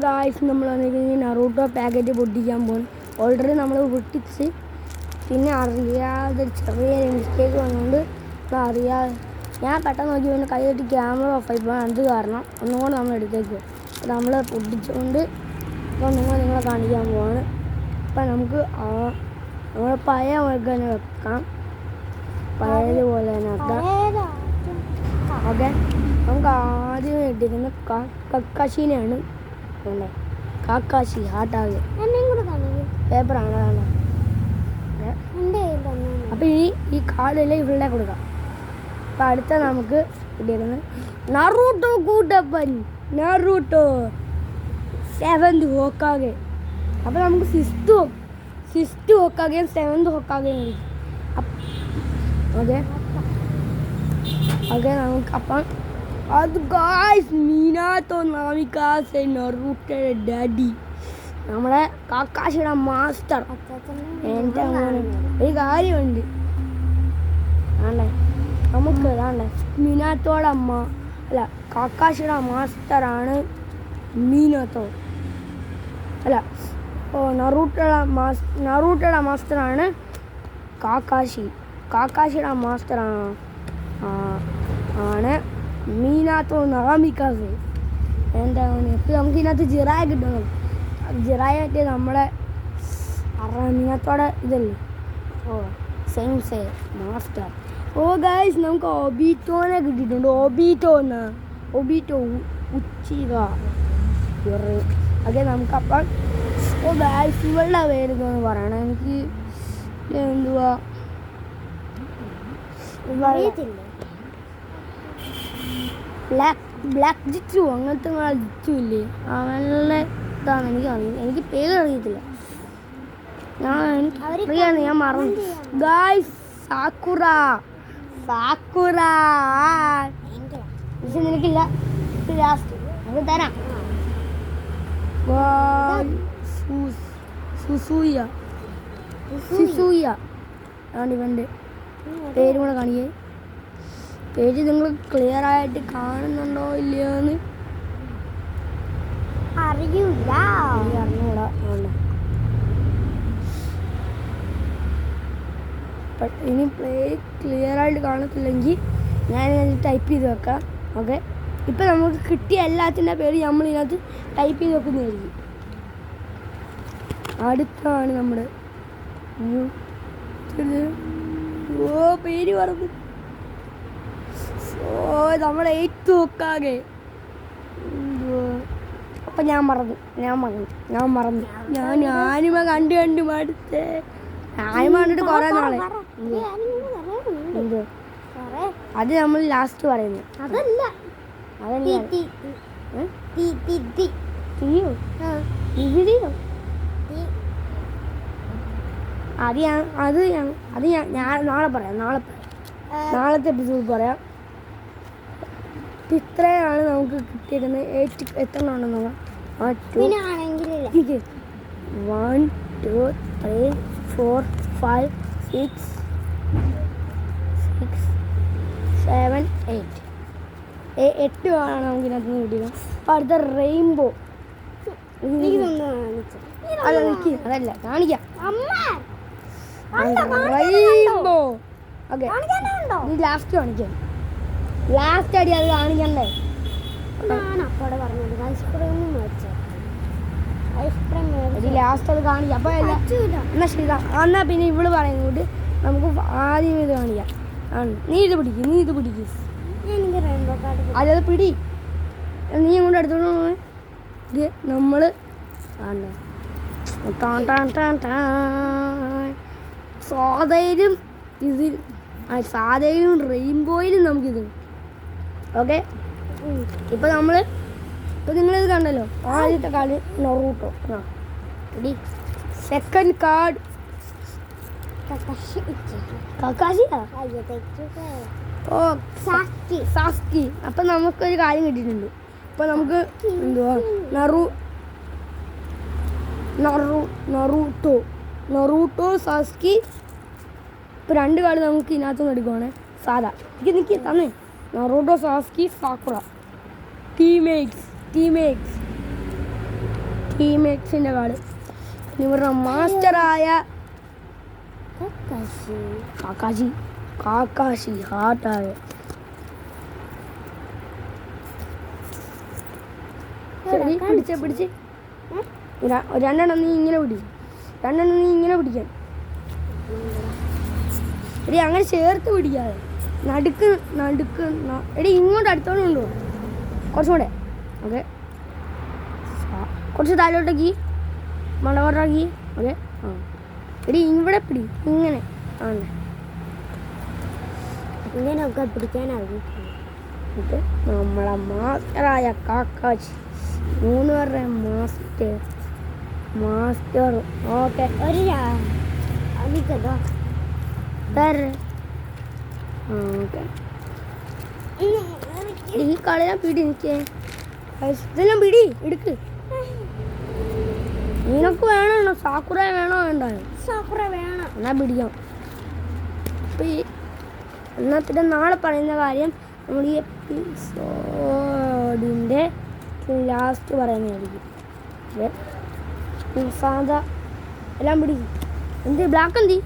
Guys നമ്മൾ വന്നിരിക്കുന്നത് Naruto packet പൊട്ടിക്കാൻ പോകും. ഓൾറെഡി നമ്മൾ പൊട്ടിച്ച് പിന്നെ അറിയാതെ ചെറിയ മിസ്റ്റേക്ക് വന്നുകൊണ്ട് അറിയാതെ ഞാൻ പെട്ടെന്ന് നോക്കി പിന്നെ കൈ തട്ടി ക്യാമറ ഓഫായി പോകാൻ അത് കാരണം ഒന്നും കൂടെ നമ്മൾ എടുത്തേക്കും. അപ്പോൾ നമ്മൾ പൊട്ടിച്ചുകൊണ്ട് ഇപ്പോൾ നിങ്ങളെ കാണിക്കാൻ പോവാണ്. അപ്പം നമുക്ക് നമ്മൾ പഴയ മുളക് തന്നെ വെക്കാം, പഴയതുപോലെ തന്നെ വെക്കാം. ഓക്കെ, നമുക്ക് ആദ്യം ഇട്ടിരിക്കുന്ന കക്കാശീനെയാണ് വേണ്ടത്. കാക്കാശി ഹാട്ടാകെ പേപ്പറാണ് വേണ്ടത്. അപ്പം ഈ കാർഡെല്ലാം ഇവിടെ കൊടുക്കാം. അപ്പം അടുത്ത നമുക്ക് ഇട്ടിരിക്കുന്നത് നറൂട്ടോ കൂട്ടപ്പൻ, നറൂട്ടോ 7th ഹോക്കാഗെ. അപ്പം നമുക്ക് 6th ഹോക്കാഗെയും 7th ഹോക്കാഗെയും ഓക്കെ ഓക്കെ നമുക്ക് അപ്പം അത് ഗായ്സ് മീനാത്തോ നാമിക്കാസെ നറൂട്ടോയുടെ ഡാഡി, നമ്മുടെ കാക്കാശിയുടെ മാസ്റ്റർ. എൻ്റെ അങ്ങനെ ഒരു കാര്യമുണ്ട് ആണ്ടേ, നമുക്ക് ഇതാണ്ടേ മീനാത്തോടെ അമ്മ അല്ല കാക്കാശിയുടെ മാസ്റ്ററാണ് മീനാത്തോ. അല്ല നറൂട്ടോയുടെ മാസ്റ്ററാണ് കാക്കാശിയുടെ മാസ്റ്ററാണ് മീനാത്തോ നാമിക്കാസെ. എന്താ ഇപ്പം നമുക്ക് ഇതിനകത്ത് ജിറായ കിട്ടണം. ജിറായ മറ്റേ നമ്മളെ മീനാത്തോടെ ഇതല്ലേ, സെയിംസേ മാസ്റ്റർ. ഗായ്സ് നമുക്ക് ഒബീറ്റോനെ കിട്ടിയിട്ടുണ്ട്. ഒബീറ്റോ ഉച്ചിക ഓക്കെ. നമുക്കപ്പം ഗായ്സ് ഇവളുടെ പേരെന്ന് പറയണം, എനിക്ക് എന്തുവാ ബ്ലാക്ക് ജിച്ചു അങ്ങനത്തെ ജിച്ചു ഇല്ലേ, അവളുടെ ഇതാണ് എനിക്ക് അറിയില്ല, എനിക്ക് പേര് അറിയത്തില്ല. ഞാൻ മറന്നു ഗായ്സ്. സാക്കുറ നിനക്കില്ല, ലാസ്റ്റ് നമുക്ക് തരാം. സുസൂയ ആണ് ഇവൻ്റെ പേര് കൂടെ കാണിക്കേ. പേര് നിങ്ങൾ ക്ലിയർ ആയിട്ട് കാണുന്നുണ്ടോ ഇല്ലയോ എന്ന് അറിഞ്ഞൂടാ. ഇനി പ്ലേ ക്ലിയർ ആയിട്ട് കാണത്തില്ലെങ്കിൽ ഞാൻ ടൈപ്പ് ചെയ്ത് വെക്കാം. ഓക്കെ, ഇപ്പം നമുക്ക് കിട്ടിയ എല്ലാത്തിൻ്റെ പേര് നമ്മൾ ഇതിനകത്ത് ടൈപ്പ് ചെയ്ത് വെക്കുന്നതായിരിക്കും. അടുത്താണ് നമ്മുടെ പേര് പറഞ്ഞു നമ്മുടെ 8th ഹോക്കാഗെ. അപ്പം ഞാൻ മറന്നു ഞാൻ ആനിമ കണ്ട് മടുത്തേ. ആനിമ കണ്ടിട്ട് കുറേ നാളെ. എന്തോ അത് നമ്മൾ ലാസ്റ്റ് പറയുന്നു. അതല്ല ഞാൻ നാളെ പറയാം. നാളത്തെ എപ്പിസോഡ് പറയാം. ഇത്രയാണ് നമുക്ക് കിട്ടിയിരുന്നത്. എത്ര ഉണ്ടെന്ന് നോക്കാം. 1 2 3 4 5 6 7 8 ആണ് നമുക്ക് ഇതിനകത്ത് നിന്ന് കിട്ടിയത്. അപ്പം അടുത്ത റെയിൻബോ. അതല്ല കാണിക്കാം. റെയിൻബോ ഓക്കെ, ഇത് ലാസ്റ്റ് കാണിക്കാം. ലാസ്റ്റ് അടി അത് കാണിക്കണ്ടേ. ലാസ്റ്റ് അത് കാണിക്കാം. അപ്പോൾ എന്നാ ശരി, എന്നാൽ പിന്നെ ഇവള് പറയുന്നത് നമുക്ക് ആദ്യം ഇത് കാണിക്കാം. നീ ഇത് പിടിക്കും. അതത് പിടി, നീ ഇങ്ങോട്ട് എടുത്തോണ്ട് ഇത് നമ്മൾ സാധയിലും റെയിൻബോയിലും നമുക്കിത്. ഓക്കെ, ഇപ്പം നിങ്ങളിത് കണ്ടല്ലോ. ആദ്യത്തെ card Naruto. Second card Sasuke. അപ്പം നമുക്കൊരു കാര്യം കിട്ടിയിട്ടുണ്ട്. അപ്പം നമുക്ക് എന്തുവാ നറൂട്ടോ സാസ്കി. ഇപ്പോൾ 2 കാർഡ് നമുക്ക് ഇതിനകത്തുനിന്ന് എടുക്കുവാണ്. സാധാ നിൽക്കി തന്നെ നറൂട്ടോ സാസ്കി സാക്കുറ ടീമേറ്റ്സ് ടീമെക്സിൻ്റെ കാർഡ്. ഇവരുടെ മാസ്റ്ററായ കാക്കാശി ഹാർട്ടായ പിടിച്ച് രണ്ടെണ്ണം നീ ഇങ്ങനെ പിടിക്കാൻ എടി, അങ്ങനെ ചേർത്ത് പിടിക്കാതെ നടുക്ക് എടി ഇങ്ങോട്ട് അടുത്തോളം ഉണ്ടോ? കുറച്ചും കൂടെ. ഓക്കെ, കുറച്ച് താഴോട്ടേക്ക് മണ്ടവറാക്കി. ഓക്കെ, ആ എടി ഇവിടെ പിടി. ഇങ്ങനെ ആണല്ലേ, ഇങ്ങനെയൊക്കെ പിടിക്കാനാകും. ഇത് നമ്മളെ മാസ്റ്ററായ കാക്കാച്ചി, 3 പേരുടെ മാസ്റ്റർ. ഓക്കെ, ഒരു അതിക്കതോ ഓക്കെ. ഈ കളിയാ പിടി. എനിക്ക് ഇതെല്ലാം പിടി എടുക്ക്. നിനക്ക് വേണോ സാക്കുറ വേണോ? വേണ്ടായോ? സാക്കുറ വേണം. എന്നാ പിടിക്കാം. അപ്പം ഈ എന്നാത്തിൻ്റെ നാളെ പറയുന്ന കാര്യം നമ്മൾ ഈ എപ്പിസോഡിൻ്റെ ലാസ്റ്റ് പറയുന്നതായിരിക്കും. സാധാ എല്ലാം പിടിക്കും. എന്ത് ബ്ലാക്ക് എന്തി?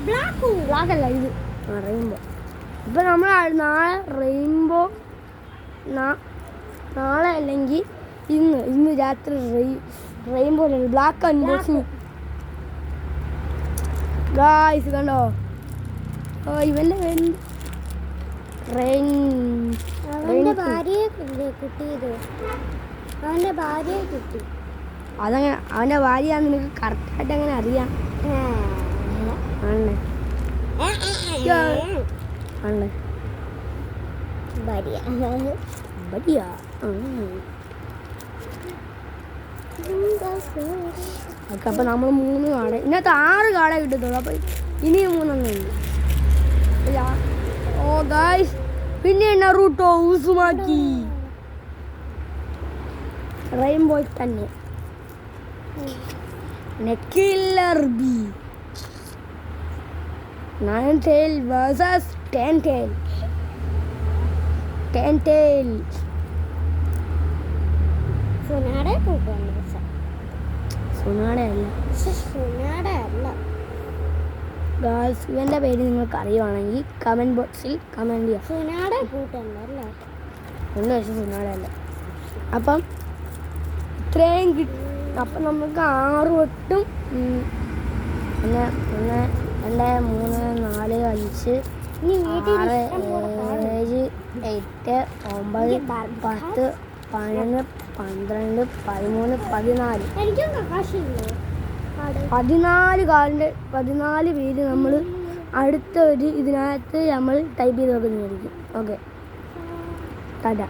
ബ്ലാക്ക് അല്ല ഇത് റെയിൻബോ. ഇപ്പം നമ്മൾ നാളെ റെയിൻബോ, നാളെ അല്ലെങ്കിൽ ഇന്ന് രാത്രി റെയിൻബോ ബ്ലാക്ക് അൺബോക്സിങ് ഗായ്സ്. കണ്ടോ ഇവൻ്റെ അവൻ്റെ ഭാര്യയെ കിട്ടിയത്. അവൻ്റെ ഭാര്യയെ കിട്ടി. അതങ്ങനെ അവൻ്റെ ഭാര്യയാന്ന് നിനക്ക് കറക്റ്റായിട്ട് അങ്ങനെ അറിയാം. ആണേ ആണേ ഭാര്യ. ഓക്കെ, അപ്പം നമ്മൾ 3 കാട, ഇതിനകത്ത് 6 കാട കിട്ടത്തുള്ളൂ. അപ്പം ഇനിയും 3 ഉണ്ട്. ഓ ഗായ്സ്, പിന്നെ നറൂട്ടോ ഉസുമാക്കി റെയിൻബോ തന്നെ. Killer B 9 tail versus 10 tail. 10 tail. സുനാടെ കൂട്ടാണ്. സുനാടെ അല്ല ഗായ്സ്. ഇവൻ്റെ പേര് നിങ്ങൾക്ക് അറിയുവാണെങ്കിൽ കമൻറ്റ് ബോക്സിൽ കമൻറ്റ് ചെയ്യാം. സുനാടെ കൂട്ടല്ലേ? ഒന്ന് പക്ഷേ സുനാടെ അല്ല. അപ്പം ഇത്രയും കിട്ടും. അപ്പം നമുക്ക് 6 തൊട്ടും 1 2 3 4 5 6 7 8 9 10 11 12 13 14 14 പേര് നമ്മൾ അടുത്ത ഒരു ഇതിനകത്ത് നമ്മൾ ടൈപ്പ് ചെയ്ത് വെക്കുന്നതായിരിക്കും. ഓക്കെ, ടാറ്റാ.